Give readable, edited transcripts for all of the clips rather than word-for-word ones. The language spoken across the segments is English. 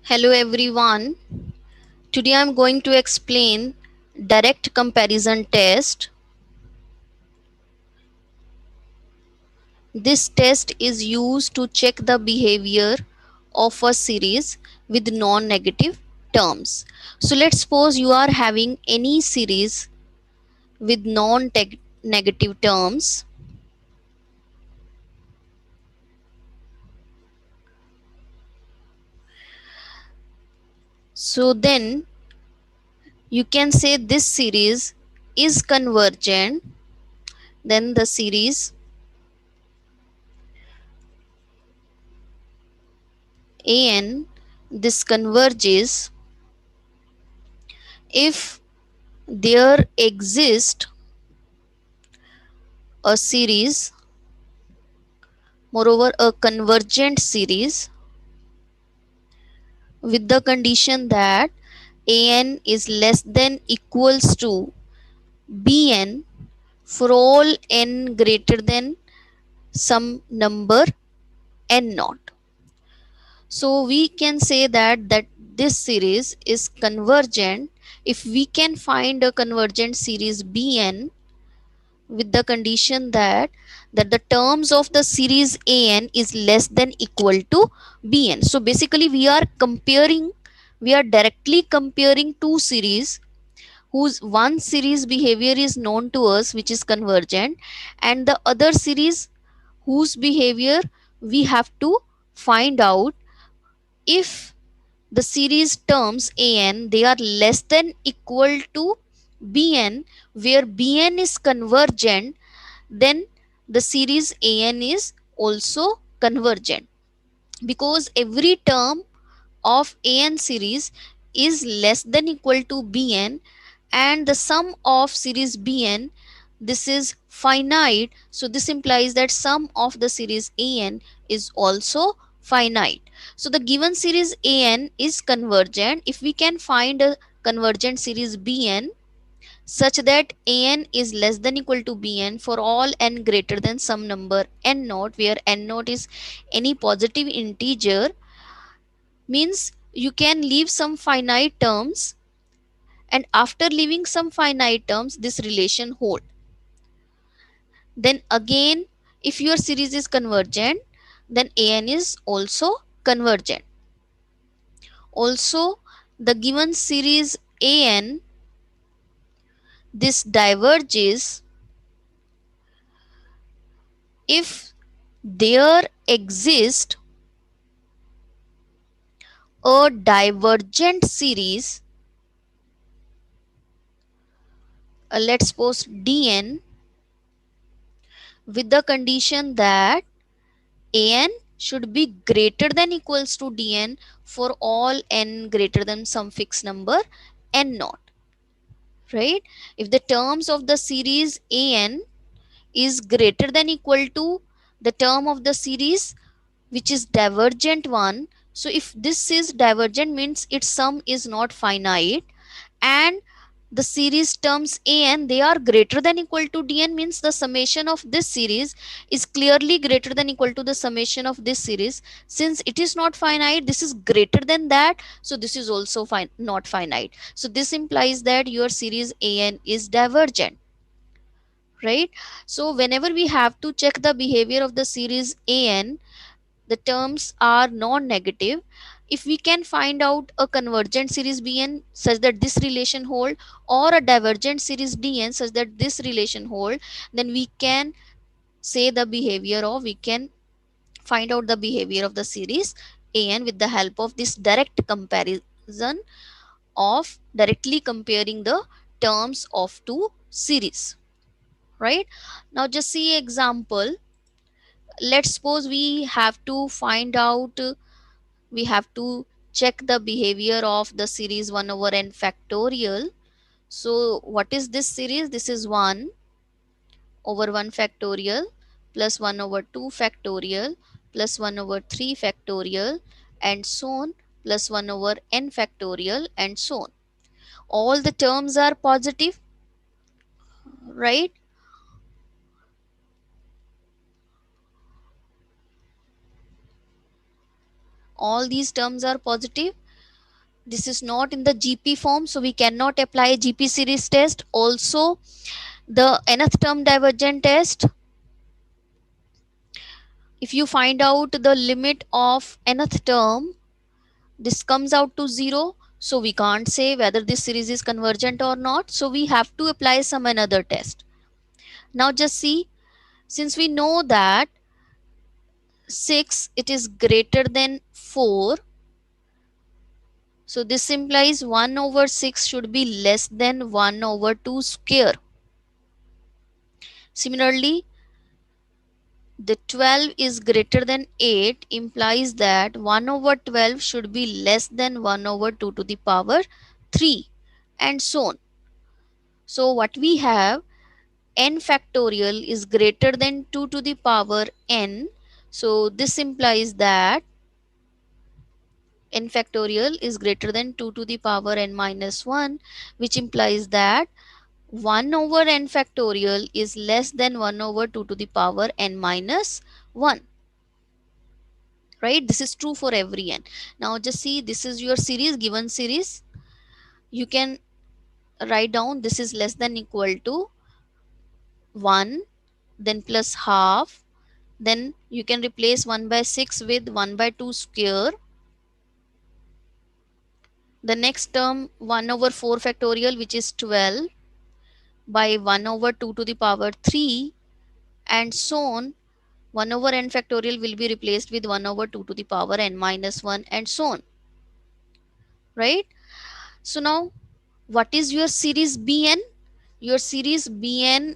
Hello everyone. Today I'm going to explain direct comparison test. This test is used to check the behavior of a series with non-negative terms. So let's suppose you are having any series with non-negative terms. So then you can say this series is convergent. Then the series AN, this converges if there exists a series, moreover a convergent series, with the condition that an is less than equals to bn for all n greater than some number n naught. So we can say that this series is convergent if we can find a convergent series bn with the condition that the terms of the series an is less than equal to bn. So basically we are directly comparing two series whose one series behavior is known to us, which is convergent, and the other series whose behavior we have to find out if the series terms an they are less than equal to bn, where bn is convergent, then the series an is also convergent, because every term of an series is less than equal to bn, and the sum of series bn, this is finite, so this implies that sum of the series an is also finite. So the given series an is convergent if we can find a convergent series bn such that an is less than equal to bn for all n greater than some number n naught, where n naught is any positive integer, means you can leave some finite terms, and after leaving some finite terms this relation hold. Then again, if your series is convergent, then an is also convergent. Also, the given series an, this diverges if there exists a divergent series, let's suppose dn, with the condition that an should be greater than equals to dn for all n greater than some fixed number n naught, right? If the terms of the series an is greater than equal to the term of the series which is divergent one, so if this is divergent means its sum is not finite, and the series terms an they are greater than equal to dn, means the summation of this series is clearly greater than equal to the summation of this series. Since it is not finite, this is greater than that, so this is also not finite, so this implies that your series an is divergent, right? So whenever we have to check the behavior of the series an, the terms are non-negative, if we can find out a convergent series bn such that this relation hold, or a divergent series dn such that this relation hold, then we can say the behavior, or we can find out the behavior of the series an with the help of this direct comparison of directly comparing the terms of two series, right? Now just see example. Let's suppose we have to find out, we have to check the behavior of the series 1 over n factorial. So what is this series? This is 1 over 1 factorial plus 1 over 2 factorial plus 1 over 3 factorial and so on, plus 1 over n factorial and so on. All the terms are positive, right? All these terms are positive. This is not in the GP form, so we cannot apply GP series test. Also, the nth term divergent test, if you find out the limit of nth term, this comes out to 0. So we can't say whether this series is convergent or not. So we have to apply some another test. Now just see, since we know that 6 it is greater than 4, so this implies 1 over 6 should be less than 1 over 2 square. Similarly, the 12 is greater than 8 implies that 1 over 12 should be less than 1 over 2 to the power 3, and so on. So what we have, n factorial is greater than 2 to the power n. So this implies that n factorial is greater than 2 to the power n minus 1, which implies that 1 over n factorial is less than 1 over 2 to the power n minus 1. Right? This is true for every n. Now just see, this is your series, given series. You can write down this is less than equal to 1, then plus half, then you can replace 1 by 6 with 1 by 2 square. The next term 1 over 4 factorial, which is 12, by 1 over 2 to the power 3, and so on. 1 over n factorial will be replaced with 1 over 2 to the power n minus 1, and so on. Right? So now what is your series Bn? Your series Bn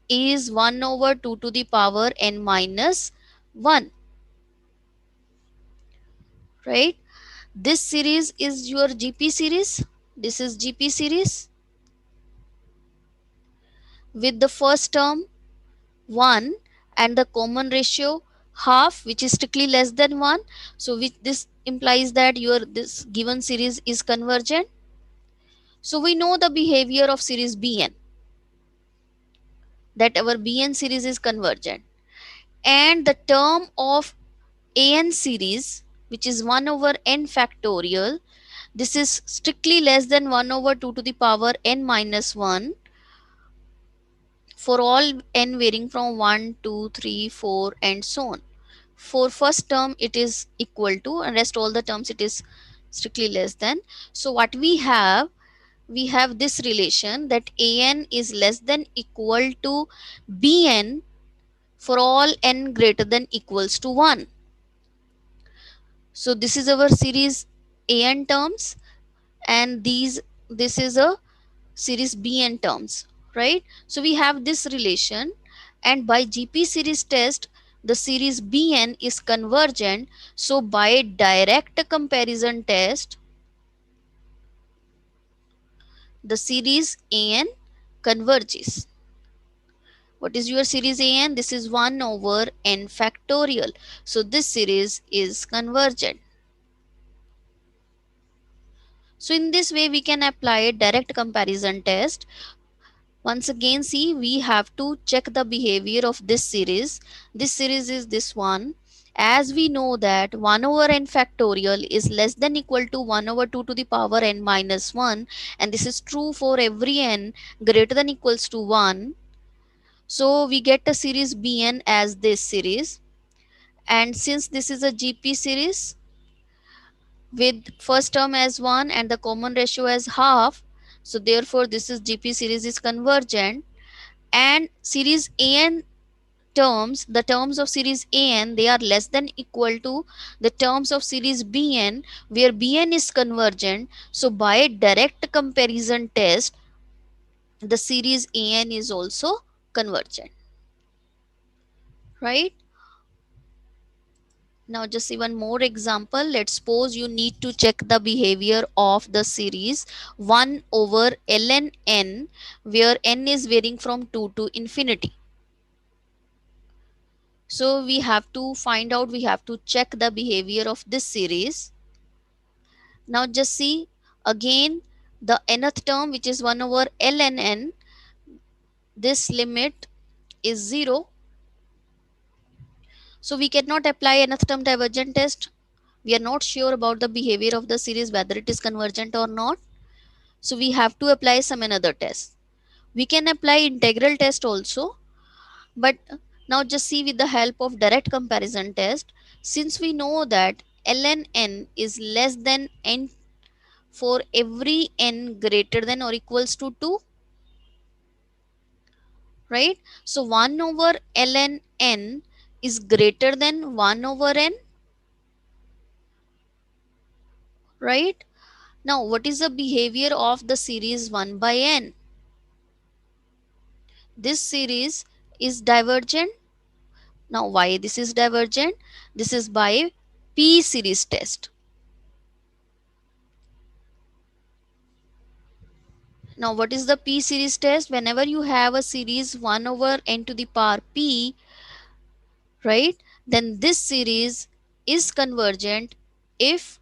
is 1 over 2 to the power n minus 1. Right? This series is your GP series. This is GP series with the first term 1 and the common ratio half, which is strictly less than 1. So which this implies that your this given series is convergent. So we know the behavior of series Bn, that our Bn series is convergent, and the term of An series, which is 1 over n factorial, this is strictly less than 1 over 2 to the power n minus 1 for all n varying from 1, 2, 3, 4, and so on. For first term it is equal to, and rest all the terms it is strictly less than. So what we have this relation that An is less than equal to Bn for all n greater than equals to 1. So this is our series An terms, and this is a series Bn terms, right? So we have this relation, and by GP series test the series Bn is convergent. So by direct comparison test the series An converges. What is your series An? This is 1 over n factorial. So this series is convergent. So in this way we can apply a direct comparison test. Once again, see, we have to check the behavior of this series. This series is this one. As we know that 1 over n factorial is less than equal to 1 over 2 to the power n minus 1, and this is true for every n greater than equals to 1. So we get a series Bn as this series, and since this is a GP series with first term as 1 and the common ratio as half, so therefore this is GP series is convergent. And series An terms, the terms of series An, they are less than equal to the terms of series Bn, where Bn is convergent. So by direct comparison test the series An is also convergent. Right? Now just see one more example. Let's suppose you need to check the behavior of the series 1 over ln n, where n is varying from 2 to infinity. So we have to find out, we have to check the behavior of this series. Now just see again the nth term, which is 1 over ln n, this limit is 0. So we cannot apply nth term divergent test. We are not sure about the behavior of the series, whether it is convergent or not. So we have to apply some another test. We can apply integral test also, but now just see with the help of direct comparison test. Since we know that ln n is less than n for every n greater than or equals to 2, right? So 1 over ln n is greater than 1 over n, right? Now what is the behavior of the series 1 by n? This series is divergent. Now why this is divergent? This is by p series test. Now what is the p series test? Whenever you have a series 1 over n to the power p, right, then this series is convergent if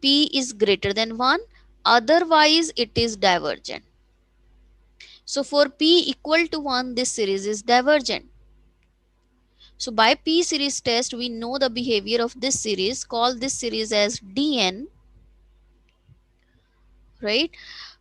p is greater than 1, otherwise it is divergent. So for p equal to 1, this series is divergent. So by p series test, we know the behavior of this series. Call this series as dn, right?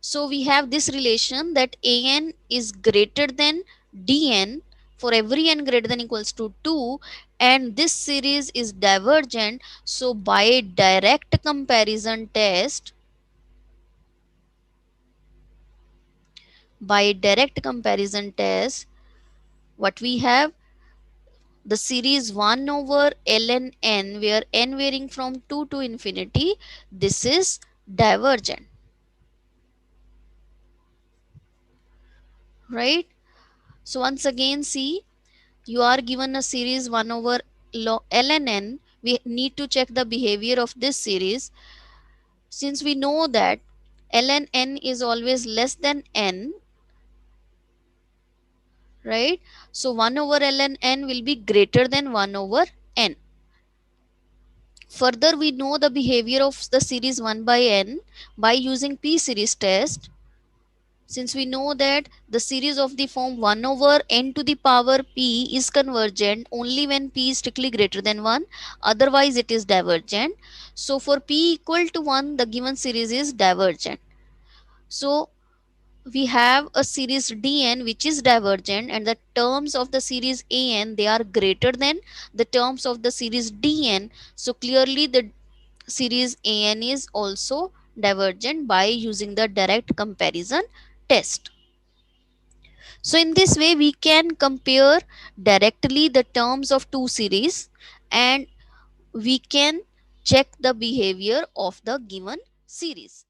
So we have this relation that an is greater than dn for every n greater than equals to 2, and this series is divergent. So by direct comparison test, what we have, the series 1 over ln n, where n varying from 2 to infinity, this is divergent, right? So once again, see, you are given a series 1 over ln n. We need to check the behavior of this series. Since we know that ln n is always less than n, right? So 1 over ln n will be greater than 1 over n. Further, we know the behavior of the series 1 by n by using p series test. Since we know that the series of the form 1 over n to the power p is convergent only when p is strictly greater than 1, otherwise it is divergent. So for p equal to 1, the given series is divergent. So we have a series dn which is divergent, and the terms of the series an, they are greater than the terms of the series dn. So clearly the series an is also divergent by using the direct comparison test. So in this way we can compare directly the terms of two series, and we can check the behavior of the given series.